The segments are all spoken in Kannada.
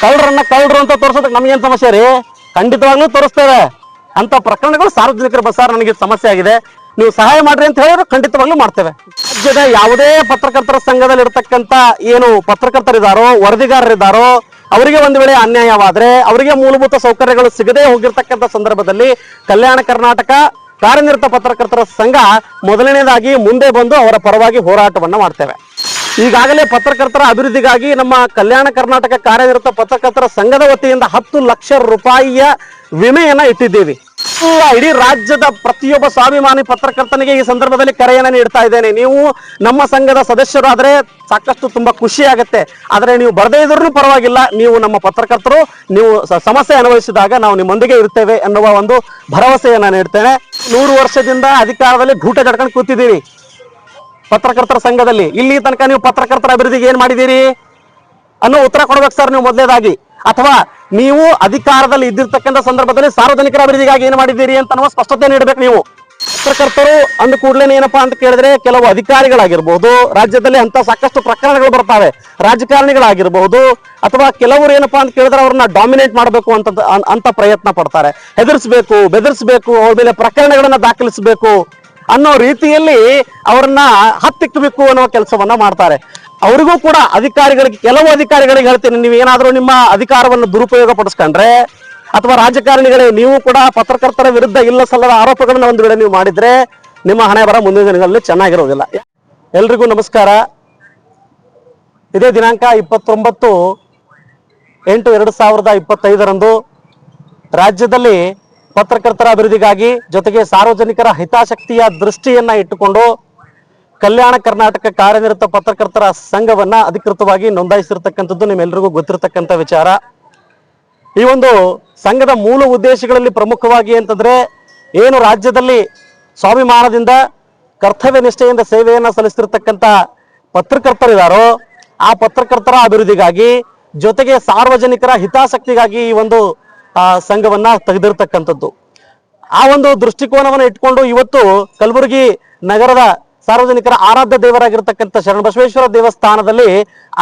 ಕಳ್ಳರು ಅಂತ ತೋರಿಸೋದಕ್ಕೆ ನಮಗೇನು ಸಮಸ್ಯೆ ರೀ? ಖಂಡಿತವಾಗ್ಲೂ ತೋರಿಸ್ತೇವೆ. ಅಂತ ಪ್ರಕರಣಗಳು ಸಾರ್ವಜನಿಕರ ಬಸಾರ ನನಗೆ ಸಮಸ್ಯೆ ಆಗಿದೆ, ನೀವು ಸಹಾಯ ಮಾಡ್ರಿ ಅಂತ ಹೇಳಿದ್ರೆ ಖಂಡಿತವಾಗ್ಲೂ ಮಾಡ್ತೇವೆ. ರಾಜ್ಯದ ಯಾವುದೇ ಪತ್ರಕರ್ತರ ಸಂಘದಲ್ಲಿ ಇರತಕ್ಕಂತ ಏನು ಪತ್ರಕರ್ತರಿದ್ದಾರೋ, ವರದಿಗಾರರಿದ್ದಾರೋ, ಅವರಿಗೆ ಒಂದು ವೇಳೆ ಅನ್ಯಾಯವಾದ್ರೆ, ಅವರಿಗೆ ಮೂಲಭೂತ ಸೌಕರ್ಯಗಳು ಸಿಗದೇ ಹೋಗಿರ್ತಕ್ಕಂಥ ಸಂದರ್ಭದಲ್ಲಿ ಕಲ್ಯಾಣ ಕರ್ನಾಟಕ ಕಾರ್ಯನಿರತ ಪತ್ರಕರ್ತರ ಸಂಘ ಮೊದಲನೇದಾಗಿ ಮುಂದೆ ಬಂದು ಅವರ ಪರವಾಗಿ ಹೋರಾಟವನ್ನ ಮಾಡ್ತೇವೆ. ಈಗಾಗಲೇ ಪತ್ರಕರ್ತರ ಅಭಿವೃದ್ಧಿಗಾಗಿ ನಮ್ಮ ಕಲ್ಯಾಣ ಕರ್ನಾಟಕ ಕಾರ್ಯನಿರತ ಪತ್ರಕರ್ತರ ಸಂಘದ ವತಿಯಿಂದ 10 ಲಕ್ಷ ರೂಪಾಯಿಯ ವಿಮೆಯನ್ನ ಇಟ್ಟಿದ್ದೀವಿ. ಇಡೀ ರಾಜ್ಯದ ಪ್ರತಿಯೊಬ್ಬ ಸ್ವಾಭಿಮಾನಿ ಪತ್ರಕರ್ತನಿಗೆ ಈ ಸಂದರ್ಭದಲ್ಲಿ ಕರೆಯನ್ನ ನೀಡ್ತಾ ಇದ್ದೇನೆ. ನೀವು ನಮ್ಮ ಸಂಘದ ಸದಸ್ಯರಾದ್ರೆ ಸಾಕಷ್ಟು ತುಂಬಾ ಖುಷಿ ಆಗುತ್ತೆ. ಆದ್ರೆ ನೀವು ಬರದೇ ಇದ್ರೂ ಪರವಾಗಿಲ್ಲ, ನೀವು ನಮ್ಮ ಪತ್ರಕರ್ತರು, ನೀವು ಸಮಸ್ಯೆ ಅನುಭವಿಸಿದಾಗ ನಾವು ನಿಮ್ಮೊಂದಿಗೆ ಇರ್ತೇವೆ ಎನ್ನುವ ಒಂದು ಭರವಸೆಯನ್ನ ನೀಡ್ತೇನೆ. 100 ವರ್ಷದಿಂದ ಅಧಿಕಾರದಲ್ಲಿ ಗೂಟ ಜಡ್ಕೊಂಡು ಕೂತಿದ್ದೀರಿ ಪತ್ರಕರ್ತರ ಸಂಘದಲ್ಲಿ. ಇಲ್ಲಿ ತನಕ ನೀವು ಪತ್ರಕರ್ತರ ಅಭಿವೃದ್ಧಿಗೆ ಏನ್ ಮಾಡಿದ್ದೀರಿ ಅನ್ನೋ ಉತ್ತರ ಕೊಡ್ಬೇಕು ಸರ್ ನೀವು ಮೊದಲೇದಾಗಿ. ಅಥವಾ ನೀವು ಅಧಿಕಾರದಲ್ಲಿ ಇದ್ದಿರ್ತಕ್ಕಂಥ ಸಂದರ್ಭದಲ್ಲಿ ಸಾರ್ವಜನಿಕರ ಅಭಿವೃದ್ಧಿಗಾಗಿ ಏನು ಮಾಡಿದ್ದೀರಿ ಅಂತ ಅನ್ನುವ ಸ್ಪಷ್ಟತೆ ನೀಡಬೇಕು ನೀವು. ಪತ್ರಕರ್ತರು ಅಂದ ಕೂಡಲೇ ಏನಪ್ಪಾ ಅಂತ ಕೇಳಿದ್ರೆ, ಕೆಲವು ಅಧಿಕಾರಿಗಳಾಗಿರ್ಬಹುದು, ರಾಜ್ಯದಲ್ಲಿ ಅಂತ ಸಾಕಷ್ಟು ಪ್ರಕರಣಗಳು ಬರ್ತಾವೆ, ರಾಜಕಾರಣಿಗಳಾಗಿರ್ಬಹುದು, ಅಥವಾ ಕೆಲವರು ಏನಪ್ಪಾ ಅಂತ ಕೇಳಿದ್ರೆ ಅವ್ರನ್ನ ಡಾಮಿನೇಟ್ ಮಾಡಬೇಕು ಅಂತ ಪ್ರಯತ್ನ ಪಡ್ತಾರೆ. ಹೆದರ್ಸ್ಬೇಕು, ಬೆದರ್ಸ್ಬೇಕು, ಅವ್ರ ಮೇಲೆ ಪ್ರಕರಣಗಳನ್ನ ದಾಖಲಿಸಬೇಕು ಅನ್ನೋ ರೀತಿಯಲ್ಲಿ ಅವ್ರನ್ನ ಹತ್ತಿಕ್ಕಬೇಕು ಅನ್ನೋ ಕೆಲಸವನ್ನ ಮಾಡ್ತಾರೆ. ಅವರಿಗೂ ಕೂಡ ಅಧಿಕಾರಿಗಳಿಗೆ, ಕೆಲವು ಅಧಿಕಾರಿಗಳಿಗೆ ಹೇಳ್ತೀನಿ, ನೀವು ಏನಾದರೂ ನಿಮ್ಮ ಅಧಿಕಾರವನ್ನು ದುರುಪಯೋಗ ಪಡಿಸ್ಕೊಂಡ್ರೆ, ಅಥವಾ ರಾಜಕಾರಣಿಗಳೇ ನೀವು ಕೂಡ ಪತ್ರಕರ್ತರ ವಿರುದ್ಧ ಇಲ್ಲ ಸಲ್ಲದ ಆರೋಪಗಳನ್ನ ಒಂದು ವೇಳೆ ನೀವು ಮಾಡಿದ್ರೆ ನಿಮ್ಮ ಹಣೆ ಬರ ಮುಂದಿನ ದಿನಗಳಲ್ಲಿ ಚೆನ್ನಾಗಿರೋದಿಲ್ಲ. ಎಲ್ರಿಗೂ ನಮಸ್ಕಾರ. ಇದೇ ದಿನಾಂಕ 29/8/2025 ರಾಜ್ಯದಲ್ಲಿ ಪತ್ರಕರ್ತರ ಅಭಿವೃದ್ಧಿಗಾಗಿ ಜೊತೆಗೆ ಸಾರ್ವಜನಿಕರ ಹಿತಾಸಕ್ತಿಯ ದೃಷ್ಟಿಯನ್ನ ಇಟ್ಟುಕೊಂಡು ಕಲ್ಯಾಣ ಕರ್ನಾಟಕ ಕಾರ್ಯನಿರತ ಪತ್ರಕರ್ತರ ಸಂಘವನ್ನ ಅಧಿಕೃತವಾಗಿ ನೋಂದಾಯಿಸಿರ್ತಕ್ಕಂಥದ್ದು ನಿಮ್ಮೆಲ್ಲರಿಗೂ ಗೊತ್ತಿರತಕ್ಕಂಥ ವಿಚಾರ. ಈ ಒಂದು ಸಂಘದ ಮೂಲ ಉದ್ದೇಶಗಳಲ್ಲಿ ಪ್ರಮುಖವಾಗಿ ಅಂತಂದ್ರೆ, ಏನು ರಾಜ್ಯದಲ್ಲಿ ಸ್ವಾಭಿಮಾನದಿಂದ ಕರ್ತವ್ಯ ನಿಷ್ಠೆಯಿಂದ ಸೇವೆಯನ್ನ ಸಲ್ಲಿಸ್ತಿರ್ತಕ್ಕಂಥ ಪತ್ರಕರ್ತರಿದ್ದಾರೋ ಆ ಪತ್ರಕರ್ತರ ಅಭಿವೃದ್ಧಿಗಾಗಿ ಜೊತೆಗೆ ಸಾರ್ವಜನಿಕರ ಹಿತಾಸಕ್ತಿಗಾಗಿ ಈ ಒಂದು ಸಂಘವನ್ನ ತೆಗೆದಿರ್ತಕ್ಕಂಥದ್ದು. ಆ ಒಂದು ದೃಷ್ಟಿಕೋನವನ್ನು ಇಟ್ಕೊಂಡು ಇವತ್ತು ಕಲಬುರಗಿ ನಗರದ ಸಾರ್ವಜನಿಕರ ಆರಾಧ್ಯ ದೇವರಾಗಿರ್ತಕ್ಕಂಥ ಶರಣಬಸವೇಶ್ವರ ದೇವಸ್ಥಾನದಲ್ಲಿ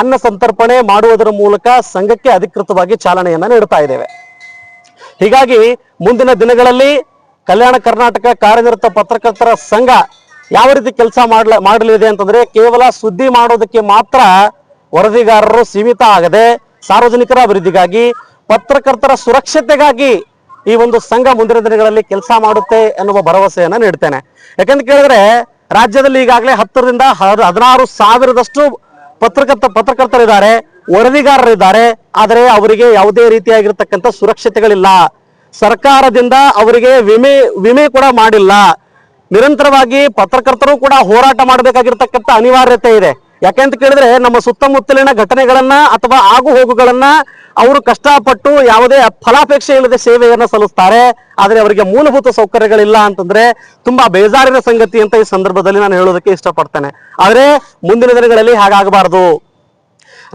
ಅನ್ನ ಸಂತರ್ಪಣೆ ಮಾಡುವುದರ ಮೂಲಕ ಸಂಘಕ್ಕೆ ಅಧಿಕೃತವಾಗಿ ಚಾಲನೆಯನ್ನ ನೀಡ್ತಾ ಇದ್ದೇವೆ. ಹೀಗಾಗಿ ಮುಂದಿನ ದಿನಗಳಲ್ಲಿ ಕಲ್ಯಾಣ ಕರ್ನಾಟಕ ಕಾರ್ಯನಿರತ ಪತ್ರಕರ್ತರ ಸಂಘ ಯಾವ ರೀತಿ ಕೆಲಸ ಮಾಡಲಿದೆ ಅಂತಂದ್ರೆ, ಕೇವಲ ಸುದ್ದಿ ಮಾಡೋದಕ್ಕೆ ಮಾತ್ರ ವರದಿಗಾರರು ಸೀಮಿತ ಆಗದೆ ಸಾರ್ವಜನಿಕರ ಅಭಿವೃದ್ಧಿಗಾಗಿ, ಪತ್ರಕರ್ತರ ಸುರಕ್ಷತೆಗಾಗಿ ಈ ಒಂದು ಸಂಘ ಮುಂದಿನ ದಿನಗಳಲ್ಲಿ ಕೆಲಸ ಮಾಡುತ್ತೆ ಎನ್ನುವ ಭರವಸೆಯನ್ನ ನೀಡ್ತೇನೆ. ಯಾಕಂತ ಕೇಳಿದ್ರೆ, ರಾಜ್ಯದಲ್ಲಿ ಈಗಾಗಲೇ 10 ರಿಂದ 16 ಸಾವಿರದಷ್ಟು ಪತ್ರಕರ್ತರಿದ್ದಾರೆ, ವರದಿಗಾರರಿದ್ದಾರೆ. ಆದರೆ ಅವರಿಗೆ ಯಾವುದೇ ರೀತಿಯಾಗಿರ್ತಕ್ಕಂಥ ಸುರಕ್ಷತೆಗಳಿಲ್ಲ. ಸರ್ಕಾರದಿಂದ ಅವರಿಗೆ ವಿಮೆ ಕೂಡ ಮಾಡಿಲ್ಲ. ನಿರಂತರವಾಗಿ ಪತ್ರಕರ್ತರು ಕೂಡ ಹೋರಾಟ ಮಾಡಬೇಕಾಗಿರ್ತಕ್ಕಂಥ ಅನಿವಾರ್ಯತೆ ಇದೆ. ಯಾಕೆಂತ ಕೇಳಿದ್ರೆ, ನಮ್ಮ ಸುತ್ತಮುತ್ತಲಿನ ಘಟನೆಗಳನ್ನ ಅಥವಾ ಆಗು ಹೋಗುಗಳನ್ನ ಅವರು ಕಷ್ಟಪಟ್ಟು ಯಾವುದೇ ಫಲಾಪೇಕ್ಷೆ ಇಲ್ಲದೆ ಸೇವೆಯನ್ನ ಸಲ್ಲಿಸ್ತಾರೆ. ಆದರೆ ಅವರಿಗೆ ಮೂಲಭೂತ ಸೌಕರ್ಯಗಳಿಲ್ಲ ಅಂತಂದ್ರೆ ತುಂಬಾ ಬೇಜಾರಿನ ಸಂಗತಿ ಅಂತ ಈ ಸಂದರ್ಭದಲ್ಲಿ ನಾನು ಹೇಳೋದಕ್ಕೆ ಇಷ್ಟಪಡ್ತೇನೆ. ಆದ್ರೆ ಮುಂದಿನ ದಿನಗಳಲ್ಲಿ ಹಾಗಾಗಬಾರದು.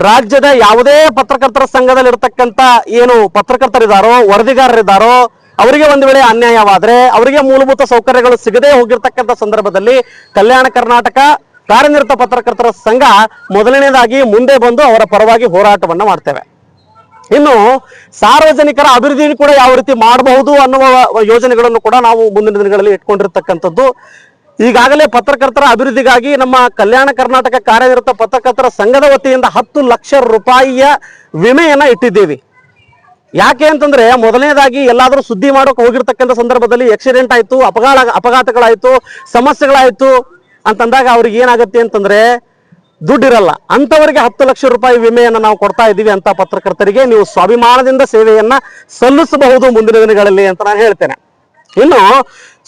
ರಾಜ್ಯದ ಯಾವುದೇ ಪತ್ರಕರ್ತರ ಸಂಘದಲ್ಲಿ ಇರತಕ್ಕಂತ ಏನು ಪತ್ರಕರ್ತರಿದ್ದಾರೋ, ವರದಿಗಾರರಿದ್ದಾರೋ, ಅವರಿಗೆ ಒಂದು ವೇಳೆ ಅನ್ಯಾಯವಾದ್ರೆ, ಅವರಿಗೆ ಮೂಲಭೂತ ಸೌಕರ್ಯಗಳು ಸಿಗದೇ ಹೋಗಿರ್ತಕ್ಕಂಥ ಸಂದರ್ಭದಲ್ಲಿ ಕಲ್ಯಾಣ ಕರ್ನಾಟಕ ಕಾರ್ಯನಿರತ ಪತ್ರಕರ್ತರ ಸಂಘ ಮೊದಲನೇದಾಗಿ ಮುಂದೆ ಬಂದು ಅವರ ಪರವಾಗಿ ಹೋರಾಟವನ್ನ ಮಾಡ್ತೇವೆ. ಇನ್ನು ಸಾರ್ವಜನಿಕರ ಅಭಿವೃದ್ಧಿ ಕೂಡ ಯಾವ ರೀತಿ ಮಾಡಬಹುದು ಅನ್ನುವ ಯೋಜನೆಗಳನ್ನು ಕೂಡ ನಾವು ಮುಂದಿನ ದಿನಗಳಲ್ಲಿ ಇಟ್ಕೊಂಡಿರ್ತಕ್ಕಂಥದ್ದು. ಈಗಾಗಲೇ ಪತ್ರಕರ್ತರ ಅಭಿವೃದ್ಧಿಗಾಗಿ ನಮ್ಮ ಕಲ್ಯಾಣ ಕರ್ನಾಟಕ ಕಾರ್ಯನಿರತ ಪತ್ರಕರ್ತರ ಸಂಘದ ವತಿಯಿಂದ 10 ಲಕ್ಷ ರೂಪಾಯಿಯ ವಿಮೆಯನ್ನ ಇಟ್ಟಿದ್ದೀವಿ. ಯಾಕೆ ಅಂತಂದ್ರೆ, ಮೊದಲನೇದಾಗಿ ಎಲ್ಲಾದ್ರೂ ಸುದ್ದಿ ಮಾಡೋಕೆ ಹೋಗಿರ್ತಕ್ಕಂಥ ಸಂದರ್ಭದಲ್ಲಿ ಆಕ್ಸಿಡೆಂಟ್ ಆಯ್ತು, ಅಪಘಾತಗಳಾಯ್ತು, ಸಮಸ್ಯೆಗಳಾಯ್ತು ಅಂತಂದಾಗ ಅವ್ರಿಗೆ ಏನಾಗುತ್ತೆ ಅಂತಂದ್ರೆ ದುಡ್ಡಿರಲ್ಲ. ಅಂತವರಿಗೆ 10 ಲಕ್ಷ ರೂಪಾಯಿ ವಿಮೆಯನ್ನು ನಾವು ಕೊಡ್ತಾ ಇದ್ದೀವಿ. ಅಂತ ಪತ್ರಕರ್ತರಿಗೆ ನೀವು ಸ್ವಾಭಿಮಾನದಿಂದ ಸೇವೆಯನ್ನ ಸಲ್ಲಿಸಬಹುದು ಮುಂದಿನ ದಿನಗಳಲ್ಲಿ ಅಂತ ನಾನು ಹೇಳ್ತೇನೆ. ಇನ್ನು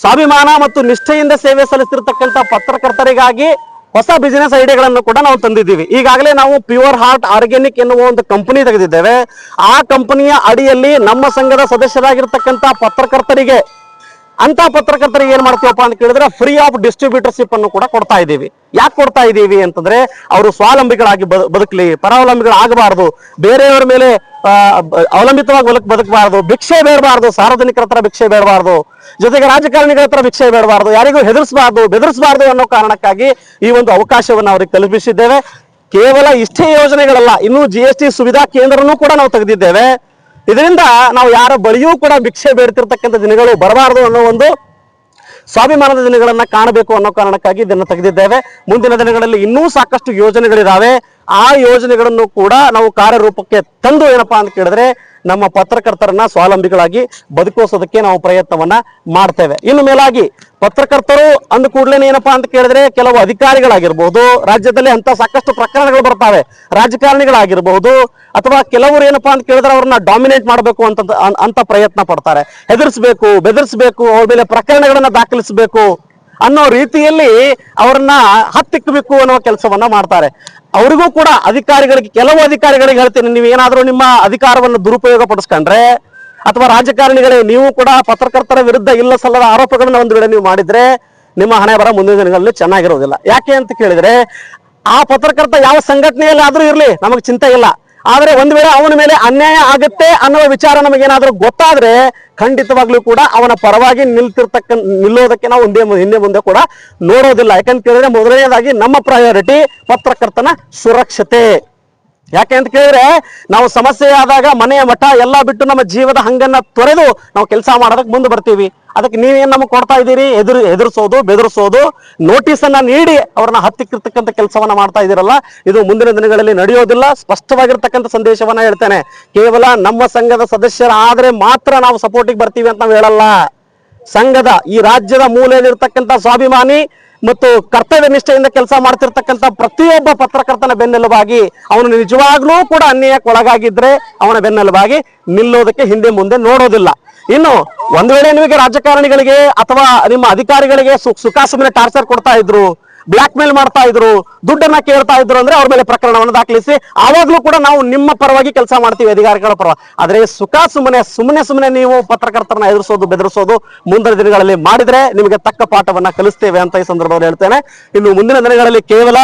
ಸ್ವಾಭಿಮಾನ ಮತ್ತು ನಿಷ್ಠೆಯಿಂದ ಸೇವೆ ಸಲ್ಲಿಸ್ತಿರ್ತಕ್ಕಂಥ ಪತ್ರಕರ್ತರಿಗಾಗಿ ಹೊಸ ಬಿಸಿನೆಸ್ ಐಡಿಯಾಗಳನ್ನು ಕೂಡ ನಾವು ತಂದಿದ್ದೀವಿ. ಈಗಾಗಲೇ ನಾವು ಪ್ಯೂರ್ ಹಾರ್ಟ್ ಆರ್ಗ್ಯಾನಿಕ್ ಎನ್ನುವ ಒಂದು ಕಂಪನಿ ತೆಗೆದಿದ್ದೇವೆ. ಆ ಕಂಪನಿಯ ಅಡಿಯಲ್ಲಿ ನಮ್ಮ ಸಂಘದ ಸದಸ್ಯರಾಗಿರ್ತಕ್ಕಂಥ ಪತ್ರಕರ್ತರಿಗೆ ಏನ್ ಮಾಡ್ತೀವಪ್ಪ ಅಂತ ಕೇಳಿದ್ರೆ, ಫ್ರೀ ಆಫ್ ಡಿಸ್ಟ್ರಿಬ್ಯೂಟರ್ಶಿಪ್ ಅನ್ನು ಕೂಡ ಕೊಡ್ತಾ ಇದ್ದೀವಿ. ಯಾಕೆ ಕೊಡ್ತಾ ಇದ್ದೀವಿ ಅಂತಂದ್ರೆ, ಅವರು ಸ್ವಾವಲಂಬಿಗಳಾಗಿ ಬದುಕಲಿ, ಪರಾವಲಂಬಿಗಳಾಗಬಾರದು, ಬೇರೆಯವರ ಮೇಲೆ ಅವಲಂಬಿತವಾಗಿ ಬದುಕಬಾರದು, ಭಿಕ್ಷೆ ಬೇಡಬಾರದು, ಸಾರ್ವಜನಿಕರ ಹತ್ರ ಭಿಕ್ಷೆ ಬೇಡಬಾರದು, ಜೊತೆಗೆ ರಾಜಕಾರಣಿಗಳ ಹತ್ರ ಭಿಕ್ಷೆ ಬೇಡಬಾರದು, ಯಾರಿಗೂ ಹೆದರ್ಸಬಾರದು, ಬೆದರಿಸಬಾರದು ಅನ್ನೋ ಕಾರಣಕ್ಕಾಗಿ ಈ ಒಂದು ಅವಕಾಶವನ್ನು ಅವ್ರಿಗೆ ಕಲ್ಪಿಸಿದ್ದೇವೆ. ಕೇವಲ ಇಷ್ಟೇ ಯೋಜನೆಗಳಲ್ಲ, ಇನ್ನು GST ಸುವಿಧಾ ಕೇಂದ್ರನೂ ಕೂಡ ನಾವು ತೆಗೆದಿದ್ದೇವೆ. ಇದರಿಂದ ನಾವು ಯಾರ ಬಳಿಯೂ ಕೂಡ ಭಿಕ್ಷೆ ಬೇಡ್ತಿರ್ತಕ್ಕಂಥ ದಿನಗಳು ಬರಬಾರದು ಅನ್ನೋ ಒಂದು ಸ್ವಾಭಿಮಾನದ ದಿನಗಳನ್ನ ಕಾಣಬೇಕು ಅನ್ನೋ ಕಾರಣಕ್ಕಾಗಿ ಇದನ್ನು ತೆಗೆದಿದ್ದೇವೆ. ಮುಂದಿನ ದಿನಗಳಲ್ಲಿ ಇನ್ನೂ ಸಾಕಷ್ಟು ಯೋಜನೆಗಳಿದಾವೆ. ಆ ಯೋಜನೆಗಳನ್ನು ಕೂಡ ನಾವು ಕಾರ್ಯರೂಪಕ್ಕೆ ತಂದು ಏನಪ್ಪಾ ಅಂತ ಕೇಳಿದ್ರೆ ನಮ್ಮ ಪತ್ರಕರ್ತರನ್ನ ಸ್ವಾವಲಂಬಿಗಳಾಗಿ ಬದುಕೋಸೋದಕ್ಕೆ ನಾವು ಪ್ರಯತ್ನವನ್ನ ಮಾಡ್ತೇವೆ. ಇನ್ನು ಮೇಲಾಗಿ ಪತ್ರಕರ್ತರು ಅಂದ ಕೂಡಲೇ ಏನಪ್ಪಾ ಅಂತ ಕೇಳಿದ್ರೆ ಕೆಲವು ಅಧಿಕಾರಿಗಳಾಗಿರ್ಬಹುದು, ರಾಜ್ಯದಲ್ಲಿ ಅಂತ ಸಾಕಷ್ಟು ಪ್ರಕರಣಗಳು ಬರ್ತಾವೆ, ರಾಜಕಾರಣಿಗಳಾಗಿರ್ಬಹುದು, ಅಥವಾ ಕೆಲವರು ಏನಪ್ಪಾ ಅಂತ ಕೇಳಿದ್ರೆ ಅವ್ರನ್ನ ಡಾಮಿನೇಟ್ ಮಾಡಬೇಕು ಅಂತ ಪ್ರಯತ್ನ ಪಡ್ತಾರೆ. ಹೆದರ್ಸ್ಬೇಕು, ಬೆದರ್ಸ್ಬೇಕು, ಅವ್ರ ಮೇಲೆ ಪ್ರಕರಣಗಳನ್ನ ದಾಖಲಿಸಬೇಕು ಅನ್ನೋ ರೀತಿಯಲ್ಲಿ ಅವ್ರನ್ನ ಹತ್ತಿಕ್ಕಬೇಕು ಅನ್ನೋ ಕೆಲಸವನ್ನ ಮಾಡ್ತಾರೆ. ಅವರಿಗೂ ಕೂಡ ಅಧಿಕಾರಿಗಳಿಗೆ, ಕೆಲವು ಅಧಿಕಾರಿಗಳಿಗೆ ಹೇಳ್ತೀನಿ, ನೀವು ಏನಾದ್ರೂ ನಿಮ್ಮ ಅಧಿಕಾರವನ್ನು ದುರುಪಯೋಗ ಪಡಿಸ್ಕೊಂಡ್ರೆ, ಅಥವಾ ರಾಜಕಾರಣಿಗಳೇ ನೀವು ಕೂಡ ಪತ್ರಕರ್ತರ ವಿರುದ್ಧ ಇಲ್ಲ ಸಲ್ಲದ ಆರೋಪಗಳನ್ನ ಒಂದು ವೇಳೆ ನೀವು ಮಾಡಿದ್ರೆ ನಿಮ್ಮ ಹಣೆ ಬರ ಮುಂದಿನ ದಿನಗಳಲ್ಲಿ ಚೆನ್ನಾಗಿರೋದಿಲ್ಲ. ಯಾಕೆ ಅಂತ ಕೇಳಿದ್ರೆ ಆ ಪತ್ರಕರ್ತ ಯಾವ ಸಂಘಟನೆಯಲ್ಲಿ ಆದ್ರೂ ಇರ್ಲಿ, ನಮಗೆ ಚಿಂತೆ ಇಲ್ಲ. ಆದ್ರೆ ಒಂದ್ ವೇಳೆ ಅವನ ಮೇಲೆ ಅನ್ಯಾಯ ಆಗುತ್ತೆ ಅನ್ನೋ ವಿಚಾರ ನಮಗೇನಾದ್ರೂ ಗೊತ್ತಾದ್ರೆ ಖಂಡಿತವಾಗ್ಲೂ ಕೂಡ ಅವನ ಪರವಾಗಿ ನಿಲ್ಲೋದಕ್ಕೆ ನಾವು ಹಿಂದೆ ಮುಂದೆ ಕೂಡ ನೋಡೋದಿಲ್ಲ. ಯಾಕಂತ ಕೇಳಿದ್ರೆ ಮೊದಲನೇದಾಗಿ ನಮ್ಮ ಪ್ರಯಾರಿಟಿ ಪತ್ರಕರ್ತನ ಸುರಕ್ಷತೆ. ಯಾಕೆ ಅಂತ ಕೇಳಿದ್ರೆ ನಾವು ಸಮಸ್ಯೆ ಆದಾಗ ಮನೆಯ ಮಠ ಎಲ್ಲ ಬಿಟ್ಟು ನಮ್ಮ ಜೀವದ ಹಂಗನ್ನ ತೊರೆದು ನಾವು ಕೆಲಸ ಮಾಡೋದಕ್ಕೆ ಮುಂದೆ ಬರ್ತೀವಿ. ಅದಕ್ಕೆ ನೀವೇನ್ ನಮಗೆ ಕೊಡ್ತಾ ಇದ್ದೀರಿ? ಎದುರಿಸೋದು, ಬೆದರಿಸೋದು, ನೋಟಿಸ್ ಅನ್ನ ನೀಡಿ ಅವ್ರನ್ನ ಹತ್ತಿಕ್ಕಿರ್ತಕ್ಕಂಥ ಕೆಲಸವನ್ನ ಮಾಡ್ತಾ ಇದ್ದೀರಲ್ಲ, ಇದು ಮುಂದಿನ ದಿನಗಳಲ್ಲಿ ನಡೆಯೋದಿಲ್ಲ. ಸ್ಪಷ್ಟವಾಗಿರ್ತಕ್ಕಂಥ ಸಂದೇಶವನ್ನ ಹೇಳ್ತೇನೆ. ಕೇವಲ ನಮ್ಮ ಸಂಘದ ಸದಸ್ಯರಾದ್ರೆ ಮಾತ್ರ ನಾವು ಸಪೋರ್ಟಿಗೆ ಬರ್ತೀವಿ ಅಂತ ನಾವು ಹೇಳಲ್ಲ. ಸಂಘದ ಈ ರಾಜ್ಯದ ಮೂಲೆಯಲ್ಲಿರ್ತಕ್ಕಂಥ ಸ್ವಾಭಿಮಾನಿ ಮತ್ತು ಕರ್ತವ್ಯ ನಿಷ್ಠೆಯಿಂದ ಕೆಲಸ ಮಾಡ್ತಿರ್ತಕ್ಕಂಥ ಪ್ರತಿಯೊಬ್ಬ ಪತ್ರಕರ್ತನ ಬೆನ್ನೆಲುಬಾಗಿ, ಅವನು ನಿಜವಾಗ್ಲೂ ಕೂಡ ಅನ್ಯಾಯಕ್ಕೆ ಒಳಗಾಗಿದ್ರೆ ಅವನ ಬೆನ್ನೆಲುಬಾಗಿ ನಿಲ್ಲೋದಕ್ಕೆ ಹಿಂದೆ ಮುಂದೆ ನೋಡೋದಿಲ್ಲ. ಇನ್ನು ಒಂದ್ ವೇಳೆ ನಿಮಗೆ ರಾಜಕಾರಣಿಗಳಿಗೆ ಅಥವಾ ನಿಮ್ಮ ಅಧಿಕಾರಿಗಳಿಗೆ ಸುಖ ಸುಮ್ಮನೆ ಟಾರ್ಚರ್ ಕೊಡ್ತಾ ಇದ್ರು, ಬ್ಲಾಕ್ ಮೇಲ್ ಮಾಡ್ತಾ ಇದ್ರು, ದುಡ್ಡನ್ನ ಕೇಳ್ತಾ ಇದ್ರು ಅಂದ್ರೆ ಅವ್ರ ಮೇಲೆ ಪ್ರಕರಣವನ್ನು ದಾಖಲಿಸಿ ಆವಾಗ್ಲೂ ಕೂಡ ನಾವು ನಿಮ್ಮ ಪರವಾಗಿ ಕೆಲಸ ಮಾಡ್ತೀವಿ, ಅಧಿಕಾರಿಗಳ ಪರವಾಗಿ. ಆದ್ರೆ ಸುಮ್ಮನೆ ನೀವು ಪತ್ರಕರ್ತರನ್ನ ಎದುರಿಸೋದು, ಬೆದರಿಸೋದು ಮುಂದಿನ ದಿನಗಳಲ್ಲಿ ಮಾಡಿದ್ರೆ ನಿಮಗೆ ತಕ್ಕ ಪಾಠವನ್ನ ಕಲಿಸ್ತೇವೆ ಅಂತ ಈ ಸಂದರ್ಭದಲ್ಲಿ ಹೇಳ್ತೇನೆ. ಇನ್ನು ಮುಂದಿನ ದಿನಗಳಲ್ಲಿ ಕೇವಲ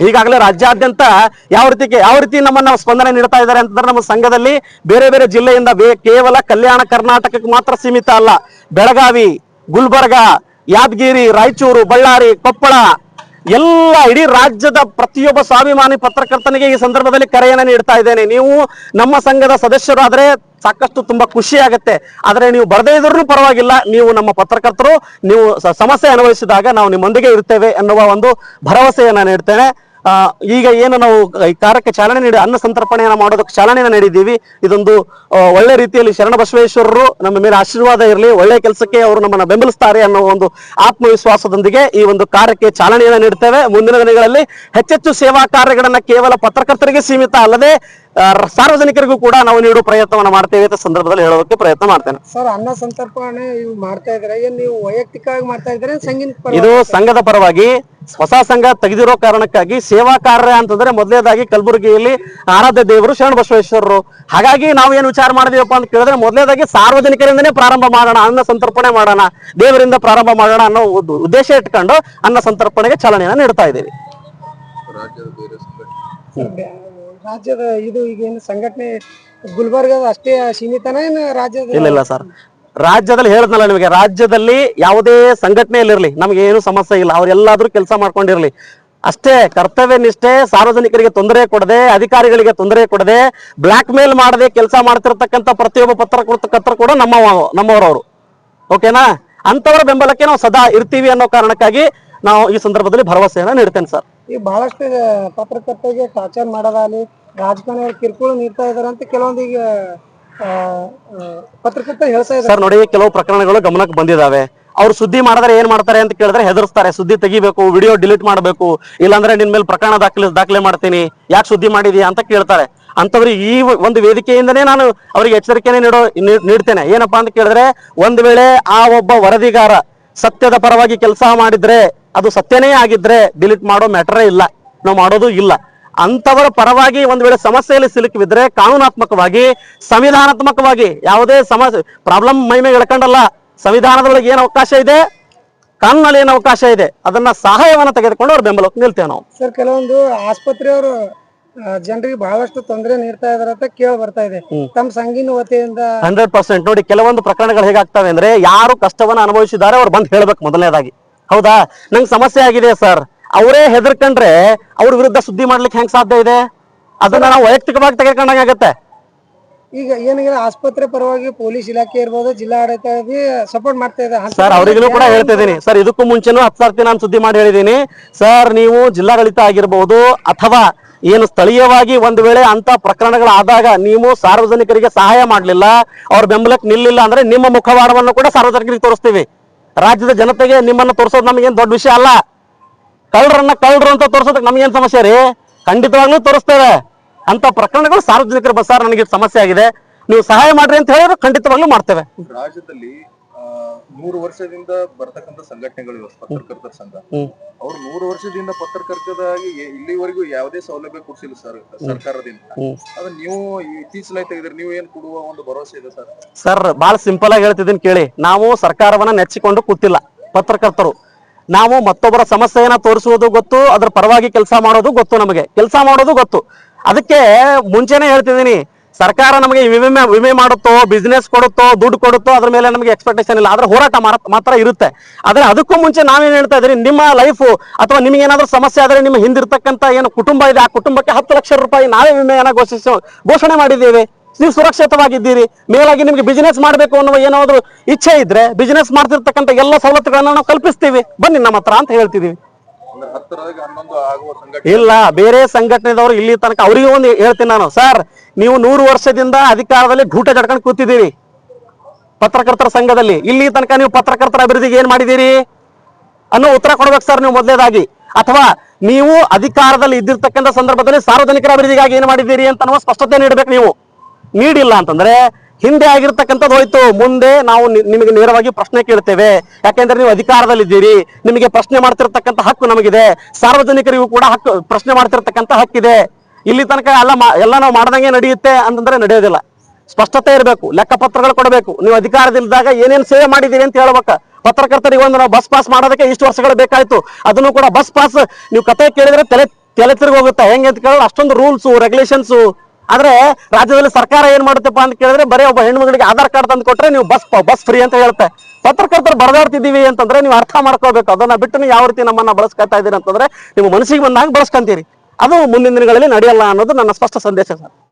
ಈಗಾಗಲೇ ರಾಜ್ಯಾದ್ಯಂತ ಯಾವ ರೀತಿ ನಮ್ಮನ್ನ ಸ್ಪಂದನೆ ನೀಡ್ತಾ ಇದ್ದಾರೆ ಅಂತಂದ್ರೆ, ನಮ್ಮ ಸಂಘದಲ್ಲಿ ಬೇರೆ ಬೇರೆ ಜಿಲ್ಲೆಯಿಂದ ಕೇವಲ ಕಲ್ಯಾಣ ಕರ್ನಾಟಕಕ್ಕೆ ಮಾತ್ರ ಸೀಮಿತ ಅಲ್ಲ, ಬೆಳಗಾವಿ, ಗುಲ್ಬರ್ಗ, ಯಾದಗಿರಿ, ರಾಯಚೂರು, ಬಳ್ಳಾರಿ, ಕೊಪ್ಪಳ ಎಲ್ಲ ಇಡೀ ರಾಜ್ಯದ ಪ್ರತಿಯೊಬ್ಬ ಸ್ವಾಭಿಮಾನಿ ಪತ್ರಕರ್ತನಿಗೆ ಈ ಸಂದರ್ಭದಲ್ಲಿ ಕರೆಯನ್ನ ನೀಡ್ತಾ ಇದ್ದೇನೆ. ನೀವು ನಮ್ಮ ಸಂಘದ ಸದಸ್ಯರಾದ್ರೆ ಸಾಕಷ್ಟು ತುಂಬಾ ಖುಷಿ ಆಗುತ್ತೆ. ಆದ್ರೆ ನೀವು ಬರದೇ ಇದ್ರೂ ಪರವಾಗಿಲ್ಲ, ನೀವು ನಮ್ಮ ಪತ್ರಕರ್ತರು, ನೀವು ಸಮಸ್ಯೆ ಅನುಭವಿಸಿದಾಗ ನಾವು ನಿಮ್ಮೊಂದಿಗೆ ಇರ್ತೇವೆ ಎನ್ನುವ ಒಂದು ಭರವಸೆಯನ್ನ ನೀಡ್ತೇನೆ. ಈಗ ಏನು ನಾವು ಈ ಕಾರ್ಯಕ್ಕೆ ಚಾಲನೆ ನೀಡಿ ಅನ್ನ ಸಂತರ್ಪಣೆಯನ್ನು ಮಾಡೋದಕ್ಕೆ ಚಾಲನೆಯನ್ನು ನೀಡಿದ್ದೀವಿ. ಇದೊಂದು ಒಳ್ಳೆ ರೀತಿಯಲ್ಲಿ ಶರಣಬಸವೇಶ್ವರರು ನಮ್ಮ ಮೇಲೆ ಆಶೀರ್ವಾದ ಇರಲಿ, ಒಳ್ಳೆ ಕೆಲಸಕ್ಕೆ ಅವರು ನಮ್ಮನ್ನ ಬೆಂಬಲಿಸ್ತಾರೆ ಅನ್ನೋ ಒಂದು ಆತ್ಮವಿಶ್ವಾಸದೊಂದಿಗೆ ಈ ಒಂದು ಕಾರ್ಯಕ್ಕೆ ಚಾಲನೆಯನ್ನು ನೀಡ್ತೇವೆ. ಮುಂದಿನ ದಿನಗಳಲ್ಲಿ ಹೆಚ್ಚೆಚ್ಚು ಸೇವಾ ಕಾರ್ಯಗಳನ್ನ ಕೇವಲ ಪತ್ರಕರ್ತರಿಗೆ ಸೀಮಿತ ಅಲ್ಲದೆ ಸಾರ್ವಜನಿಕರಿಗೂ ಕೂಡ ನಾವು ನೀಡುವ ಪ್ರಯತ್ನವನ್ನು ಮಾಡ್ತೇವೆ ಅಂತ ಸಂದರ್ಭದಲ್ಲಿ ಹೇಳೋದಕ್ಕೆ ಪ್ರಯತ್ನ ಮಾಡ್ತೇನೆ. ಸರ್, ಅನ್ನ ಸಂತರ್ಪಣೆ ಮಾಡ್ತಾ ಇದ್ರೆ ನೀವು ವೈಯಕ್ತಿಕವಾಗಿ ಮಾಡ್ತಾ ಇದ್ರೆ ಇದು ಸಂಘದ ಪರವಾಗಿ ಹೊಸ ಸಂಘ ತೆಗೆದಿರೋ ಕಾರಣಕ್ಕಾಗಿ ಸೇವಾ ಕಾರ್ಯ ಅಂತಂದ್ರೆ ಮೊದಲೇದಾಗಿ ಕಲಬುರಗಿಯಲ್ಲಿ ಆರಾಧ್ಯ ದೇವರು ಶರಣಬಸವೇಶ್ವರರು. ಹಾಗಾಗಿ ನಾವು ಏನು ವಿಚಾರ ಮಾಡಿದೀವಪ್ಪ ಅಂತ ಕೇಳಿದ್ರೆ ಮೊದಲೇದಾಗಿ ಸಾರ್ವಜನಿಕರಿಂದನೇ ಪ್ರಾರಂಭ ಮಾಡೋಣ, ಅನ್ನ ಸಂತರ್ಪಣೆ ಮಾಡೋಣ, ದೇವರಿಂದ ಪ್ರಾರಂಭ ಮಾಡೋಣ ಅನ್ನೋ ಉದ್ದೇಶ ಇಟ್ಕೊಂಡು ಅನ್ನ ಸಂತರ್ಪಣೆಗೆ ಚಾಲನೆಯನ್ನು ನೀಡ್ತಾ ಇದ್ದೀವಿ. ರಾಜ್ಯದ ಇದು ಈಗೇನು ಸಂಘಟನೆ ಗುಲ್ಬರ್ಗದ ಅಷ್ಟೇ ಸೀಮಿತನ ಏನು ರಾಜ್ಯದ? ಇಲ್ಲ ಸರ್, ರಾಜ್ಯದಲ್ಲಿ ಹೇಳಿದ್ನಲ್ಲ ನಿಮಗೆ, ರಾಜ್ಯದಲ್ಲಿ ಯಾವುದೇ ಸಂಘಟನೆಯಲ್ಲಿರ್ಲಿ ನಮ್ಗೆ ಏನು ಸಮಸ್ಯೆ ಇಲ್ಲ, ಅವ್ರೆಲ್ಲಾದ್ರೂ ಕೆಲಸ ಮಾಡ್ಕೊಂಡಿರ್ಲಿ ಅಷ್ಟೇ. ಕರ್ತವ್ಯ ನಿಷ್ಠೆ, ಸಾರ್ವಜನಿಕರಿಗೆ ತೊಂದರೆ ಕೊಡದೆ, ಅಧಿಕಾರಿಗಳಿಗೆ ತೊಂದರೆ ಕೊಡದೆ, ಬ್ಲಾಕ್ ಮೇಲ್ ಮಾಡದೆ ಕೆಲಸ ಮಾಡ್ತಿರ್ತಕ್ಕಂಥ ಪ್ರತಿಯೊಬ್ಬ ಪತ್ರಕರ್ತರು ಕೂಡ ನಮ್ಮವರವರು. ಓಕೆನಾ? ಅಂತವರ ಬೆಂಬಲಕ್ಕೆ ನಾವು ಸದಾ ಇರ್ತೀವಿ ಅನ್ನೋ ಕಾರಣಕ್ಕಾಗಿ ನಾವು ಈ ಸಂದರ್ಭದಲ್ಲಿ ಭರವಸೆಯನ್ನ ನೀಡ್ತೇನೆ ಸರ್. ಈ ಬಹಳಷ್ಟು ಪತ್ರಕರ್ತರಿಗೆ ಟಾರ್ಚರ್ ಮಾಡೋದಾಗಲಿ, ರಾಜಕಾರಣಿಗಳು ಕಿರುಕುಳ ನೀಡ್ತಾ ಇದಾರೆ ಅಂತ ಕೆಲವೊಂದು ಈಗ ಪತ್ರಕರ್ತರು ಹೇಳ್ತಾ ಇದ್ದಾರೆ ಸರ್. ನೋಡಿ, ಕೆಲವು ಪ್ರಕರಣಗಳು ಗಮನಕ್ಕೆ ಬಂದಿದಾವೆ. ಅವ್ರು ಸುದ್ದಿ ಮಾಡಿದ್ರೆ ಏನ್ ಮಾಡ್ತಾರೆ ಅಂತ ಕೇಳಿದ್ರೆ ಹೆದರ್ಸ್ತಾರೆ, ಸುದ್ದಿ ತೆಗಿಬೇಕು, ವಿಡಿಯೋ ಡಿಲೀಟ್ ಮಾಡಬೇಕು, ಇಲ್ಲಾಂದ್ರೆ ನಿನ್ ಮೇಲೆ ಪ್ರಕರಣ ದಾಖಲೆ ಮಾಡ್ತೀನಿ, ಯಾಕೆ ಸುದ್ದಿ ಮಾಡಿದೀಯಾ ಅಂತ ಕೇಳ್ತಾರೆ. ಅಂತವ್ರಿಗೆ ಈ ಒಂದು ವೇದಿಕೆಯಿಂದನೇ ನಾನು ಅವರಿಗೆ ಎಚ್ಚರಿಕೆನೇ ನೀಡ್ತೇನೆ. ಏನಪ್ಪಾ ಅಂತ ಕೇಳಿದ್ರೆ, ಒಂದ್ ವೇಳೆ ಆ ಒಬ್ಬ ವರದಿಗಾರ ಸತ್ಯದ ಪರವಾಗಿ ಕೆಲಸ ಮಾಡಿದ್ರೆ, ಅದು ಸತ್ಯನೇ ಆಗಿದ್ರೆ ಡಿಲೀಟ್ ಮಾಡೋ ಮ್ಯಾಟರೇ ಇಲ್ಲ, ನಾವು ಮಾಡೋದು ಇಲ್ಲ. ಅಂತವರ ಪರವಾಗಿ ಒಂದ್ ವೇಳೆ ಸಮಸ್ಯೆಯಲ್ಲಿ ಸಿಲುಕಿಬಿದ್ರೆ ಕಾನೂನಾತ್ಮಕವಾಗಿ, ಸಂವಿಧಾನಾತ್ಮಕವಾಗಿ ಯಾವುದೇ ಸಮಸ್ಯೆ ಪ್ರಾಬ್ಲಮ್ ಮೈಮೆ ಎಳ್ಕೊಂಡಲ್ಲ, ಸಂವಿಧಾನದೊಳಗೆ ಏನು ಅವಕಾಶ ಇದೆ, ಕಾನೂನಲ್ಲಿ ಏನು ಅವಕಾಶ ಇದೆ, ಅದನ್ನ ಸಹಾಯವನ್ನು ತೆಗೆದುಕೊಂಡು ಅವ್ರ ಬೆಂಬಲಕ್ಕೆ ನಿಲ್ತೇವೆ ನಾವು. ಸರ್, ಕೆಲವೊಂದು ಆಸ್ಪತ್ರೆಯವರು ಜನರಿಗೆ ಬಹಳಷ್ಟು ತೊಂದರೆ ನೀಡ್ತಾ ಇದಾರೆ ಅಂತ ಕೇಳಿ ಬರ್ತಾ ಇದೆ. ತಮ್ಮ ಸಂಘಿನ ವತಿಯಿಂದ 100% ನೋಡಿ, ಕೆಲವೊಂದು ಪ್ರಕರಣಗಳು ಹೇಗಾಗ್ತವೆ ಅಂದ್ರೆ, ಯಾರು ಕಷ್ಟವನ್ನ ಅನುಭವಿಸಿದ್ದಾರೆ ಅವ್ರು ಬಂದು ಹೇಳ್ಬೇಕು ಮೊದಲನೇದಾಗಿ. ಹೌದಾ, ನಂಗೆ ಸಮಸ್ಯೆ ಆಗಿದೆ ಸರ್, ಅವರೇ ಹೆದರ್ಕೊಂಡ್ರೆ ಅವ್ರ ವಿರುದ್ಧ ಸುದ್ದಿ ಮಾಡ್ಲಿಕ್ಕೆ ಹೆಂಗ್ ಸಾಧ್ಯ ಇದೆ? ಅದನ್ನ ನಾವು ವೈಯಕ್ತಿಕವಾಗಿ ತೆಗೆದುಕೊಂಡಂಗಾಗತ್ತೆ. ಈಗ ಏನಾಗಿದೆ, ಆಸ್ಪತ್ರೆ ಪರವಾಗಿ ಪೊಲೀಸ್ ಇಲಾಖೆ ಇರ್ಬೋದು, ಜಿಲ್ಲಾಡಳಿತ ಸಪೋರ್ಟ್ ಮಾಡ್ತಾ ಇದೆ ಸರ್. ಅವ್ರಿಗೂ ಕೂಡ ಹೇಳ್ತಾ ಇದೀನಿ ಸರ್, ಇದಕ್ಕೂ ಮುಂಚೆನೂ 10 ಸರ್ತಿ ನಾನು ಸುದ್ದಿ ಮಾಡಿ ಹೇಳಿದೀನಿ ಸರ್. ನೀವು ಜಿಲ್ಲಾಡಳಿತ ಆಗಿರ್ಬಹುದು ಅಥವಾ ಏನು ಸ್ಥಳೀಯವಾಗಿ ಒಂದು ವೇಳೆ ಅಂತ ಪ್ರಕರಣಗಳಾದಾಗ ನೀವು ಸಾರ್ವಜನಿಕರಿಗೆ ಸಹಾಯ ಮಾಡ್ಲಿಲ್ಲ, ಅವ್ರ ಬೆಂಬಲಕ್ಕೆ ನಿಲ್ಲಿಲ್ಲ ಅಂದ್ರೆ ನಿಮ್ಮ ಮುಖವಾಡವನ್ನು ಕೂಡ ಸಾರ್ವಜನಿಕರಿಗೆ ತೋರಿಸ್ತೀವಿ. ರಾಜ್ಯದ ಜನತೆಗೆ ನಿಮ್ಮನ್ನ ತೋರಿಸೋದು ನಮಗೇನು ದೊಡ್ಡ ವಿಷಯ ಅಲ್ಲ. ಕಳ್ಳರು ಅಂತ ತೋರಿಸೋದಕ್ಕೆ ನಮಗೇನು ಸಮಸ್ಯೆ ರೀ? ಖಂಡಿತವಾಗ್ಲೂ ತೋರಿಸ್ತೇವೆ. ಅಂತ ಪ್ರಕರಣಗಳು ಸಾರ್ವಜನಿಕರು ಸರ್ ನನಗೆ ಸಮಸ್ಯೆ ಆಗಿದೆ, ನೀವು ಸಹಾಯ ಮಾಡ್ರಿ ಅಂತ ಹೇಳಿದ್ರೆ ಖಂಡಿತವಾಗ್ಲೂ ಮಾಡ್ತೇವೆ. ರಾಜ್ಯದಲ್ಲಿ 100 ವರ್ಷದಿಂದ ಬರ್ತಕ್ಕಂಥ ಸಂಘಟನೆಗಳು ಪತ್ರಕರ್ತರ ಸಂಘ, ಅವ್ರು 100 ವರ್ಷದಿಂದ ಪತ್ರಕರ್ತರಾಗಿ ಇಲ್ಲಿವರೆಗೂ ಯಾವುದೇ ಸೌಲಭ್ಯ ಕೊಡ್ಸಿಲ್ಲ ಸರ್ ಸರ್ಕಾರದಿಂದ. ಅದನ್ನ ನೀವು ಇತ್ತೀಚಲಾಗಿ ತೆಗೆದ್ರೆ ನೀವು ಏನ್ ಕೊಡುವ ಒಂದು ಭರವಸೆ ಇದೆ ಸರ್? ಸರ್ ಬಹಳ ಸಿಂಪಲ್ ಆಗಿ ಹೇಳ್ತಿದ್ದೀನಿ ಕೇಳಿ. ನಾವು ಸರ್ಕಾರವನ್ನ ನೆಚ್ಚಿಕೊಂಡು ಕೂತಿಲ್ಲ ಪತ್ರಕರ್ತರು. ನಾವು ಮತ್ತೊಬ್ಬರ ಸಮಸ್ಯೆಯನ್ನ ತೋರಿಸುವುದು ಗೊತ್ತು, ಅದ್ರ ಪರವಾಗಿ ಕೆಲಸ ಮಾಡೋದು ಗೊತ್ತು, ನಮಗೆ ಕೆಲಸ ಮಾಡೋದು ಗೊತ್ತು. ಅದಕ್ಕೆ ಮುಂಚೆನೆ ಹೇಳ್ತಿದ್ದೀನಿ, ಸರ್ಕಾರ ನಮಗೆ ವಿಮೆ ಮಾಡುತ್ತೋ, ಬಿಸ್ನೆಸ್ ಕೊಡುತ್ತೋ, ದುಡ್ಡು ಕೊಡುತ್ತೋ, ಅದ್ರ ಮೇಲೆ ನಮಗೆ ಎಕ್ಸ್ಪೆಕ್ಟೇಷನ್ ಇಲ್ಲ. ಆದ್ರೆ ಹೋರಾಟ ಮಾತ್ರ ಇರುತ್ತೆ. ಆದ್ರೆ ಅದಕ್ಕೂ ಮುಂಚೆ ನಾವೇನ್ ಹೇಳ್ತಾ ಇದ್ರಿ, ನಿಮ್ಮ ಲೈಫು ಅಥವಾ ನಿಮ್ಗೆ ಏನಾದ್ರೂ ಸಮಸ್ಯೆ ಆದ್ರೆ ನಿಮ್ಮ ಹಿಂದಿರ್ತಕ್ಕಂಥ ಏನು ಕುಟುಂಬ ಇದೆ, ಆ ಕುಟುಂಬಕ್ಕೆ 10 ಲಕ್ಷ ರೂಪಾಯಿ ನಾವೇ ವಿಮೆಯನ್ನ ಘೋಷಣೆ ಮಾಡಿದ್ದೇವೆ. ನೀವು ಸುರಕ್ಷಿತವಾಗಿದ್ದೀರಿ. ಮೇಲಾಗಿ ನಿಮ್ಗೆ ಬಿಸಿನೆಸ್ ಮಾಡಬೇಕು ಅನ್ನುವ ಏನಾದ್ರು ಇಚ್ಛೆ ಇದ್ರೆ ಬಿಸಿನೆಸ್ ಮಾಡ್ತಿರ್ತಕ್ಕಂಥ ಎಲ್ಲ ಸವಲತ್ತುಗಳನ್ನ ನಾವು ಕಲ್ಪಿಸ್ತೀವಿ, ಬನ್ನಿ ನಮ್ಮ ಹತ್ರ ಅಂತ ಹೇಳ್ತಿದೀವಿ. ಇಲ್ಲ, ಬೇರೆ ಸಂಘಟನೆದವರು ಇಲ್ಲಿ ತನಕ ಅವರಿಗೂ ಒಂದು ಹೇಳ್ತೀನಿ ನಾನು, ಸರ್ ನೀವು 100 ವರ್ಷದಿಂದ ಅಧಿಕಾರದಲ್ಲಿ ಢೂಟ ಜಡ್ಕೊಂಡು ಕೂತಿದ್ದೀರಿ ಪತ್ರಕರ್ತರ ಸಂಘದಲ್ಲಿ. ಇಲ್ಲಿ ತನಕ ನೀವು ಪತ್ರಕರ್ತರ ಅಭಿವೃದ್ಧಿಗೆ ಏನ್ ಮಾಡಿದ್ದೀರಿ ಅನ್ನೋ ಉತ್ತರ ಕೊಡ್ಬೇಕು ಸರ್ ನೀವು ಮೊದಲೇದಾಗಿ. ಅಥವಾ ನೀವು ಅಧಿಕಾರದಲ್ಲಿ ಇದ್ದಿರ್ತಕ್ಕಂಥ ಸಂದರ್ಭದಲ್ಲಿ ಸಾರ್ವಜನಿಕರ ಅಭಿವೃದ್ಧಿಗಾಗಿ ಏನ್ ಮಾಡಿದ್ದೀರಿ ಅಂತ ಅನ್ನುವ ಸ್ಪಷ್ಟತೆ ನೀಡಬೇಕು. ನೀವು ನೀಡಿಲ್ಲ ಅಂತಂದ್ರೆ ಹಿಂದೆ ಆಗಿರ್ತಕ್ಕಂಥದ್ದು ಹೋಯ್ತು. ಮುಂದೆ ನಾವು ನಿಮಗೆ ನೇರವಾಗಿ ಪ್ರಶ್ನೆ ಕೇಳ್ತೇವೆ. ಯಾಕೆಂದ್ರೆ ನೀವು ಅಧಿಕಾರದಲ್ಲಿದ್ದೀರಿ, ನಿಮಗೆ ಪ್ರಶ್ನೆ ಮಾಡ್ತಿರ್ತಕ್ಕಂಥ ಹಕ್ಕು ನಮಗಿದೆ. ಸಾರ್ವಜನಿಕರಿಗೂ ಕೂಡ ಪ್ರಶ್ನೆ ಮಾಡ್ತಿರ್ತಕ್ಕಂಥ ಹಕ್ಕಿದೆ. ಇಲ್ಲಿ ತನಕ ಎಲ್ಲ ನಾವು ಮಾಡ್ದಂಗೆ ನಡೆಯುತ್ತೆ ಅಂತಂದ್ರೆ ನಡೆಯೋದಿಲ್ಲ. ಸ್ಪಷ್ಟತೆ ಇರಬೇಕು, ಲೆಕ್ಕಪತ್ರಗಳು ಕೊಡಬೇಕು. ನೀವು ಅಧಿಕಾರದಲ್ಲಿದ್ದಾಗ ಏನೇನು ಸೇವೆ ಮಾಡಿದ್ದೀರಿ ಅಂತ ಹೇಳ್ಬೇಕು. ಪತ್ರಕರ್ತರಿಗೆ ಒಂದು ನಾವು ಬಸ್ ಪಾಸ್ ಮಾಡೋದಕ್ಕೆ ಇಷ್ಟು ವರ್ಷಗಳು ಬೇಕಾಯ್ತು. ಅದನ್ನು ಕೂಡ ಬಸ್ ಪಾಸ್ ನೀವು ಕತೆ ಕೇಳಿದ್ರೆ ತಲೆ ತಿರುಗಿ ಹೋಗುತ್ತೆ. ಹೆಂಗೆ ಅಂತ ಕೇಳಿದ್ರೆ ಅಷ್ಟೊಂದು ರೂಲ್ಸು ರೆಗ್ಯುಲೇಷನ್ಸು. ಆದ್ರೆ ರಾಜ್ಯದಲ್ಲಿ ಸರ್ಕಾರ ಏನ್ ಮಾಡುತ್ತಪ್ಪ ಅಂತ ಕೇಳಿದ್ರೆ ಬರೀ ಒಬ್ಬ ಹೆಣ್ಮಗಳಿಗೆ ಆಧಾರ್ ಕಾರ್ಡ್ ತಂದು ಕೊಟ್ರೆ ನೀವು ಬಸ್ ಫ್ರೀ ಅಂತ ಹೇಳುತ್ತೆ. ಪತ್ರಕರ್ತರು ಬಡದಾಡ್ತಿದ್ದೀವಿ ಅಂತಂದ್ರೆ ನೀವು ಅರ್ಥ ಮಾಡ್ಕೋಬೇಕು. ಅದನ್ನ ಬಿಟ್ಟು ನೀವು ಯಾವ ರೀತಿ ನಮ್ಮನ್ನ ಬಳಸ್ಕೊತಾ ಇದ್ದೀರಿ ಅಂತಂದ್ರೆ ನಿಮ್ಮ ಮನಸ್ಸಿಗೆ ಬಂದಾಗ ಬಳಸ್ಕೊಂತೀರಿ. ಅದು ಮುಂದಿನ ದಿನಗಳಲ್ಲಿ ನಡೆಯಲ್ಲ ಅನ್ನೋದು ನನ್ನ ಸ್ಪಷ್ಟ ಸಂದೇಶ ಸರ್.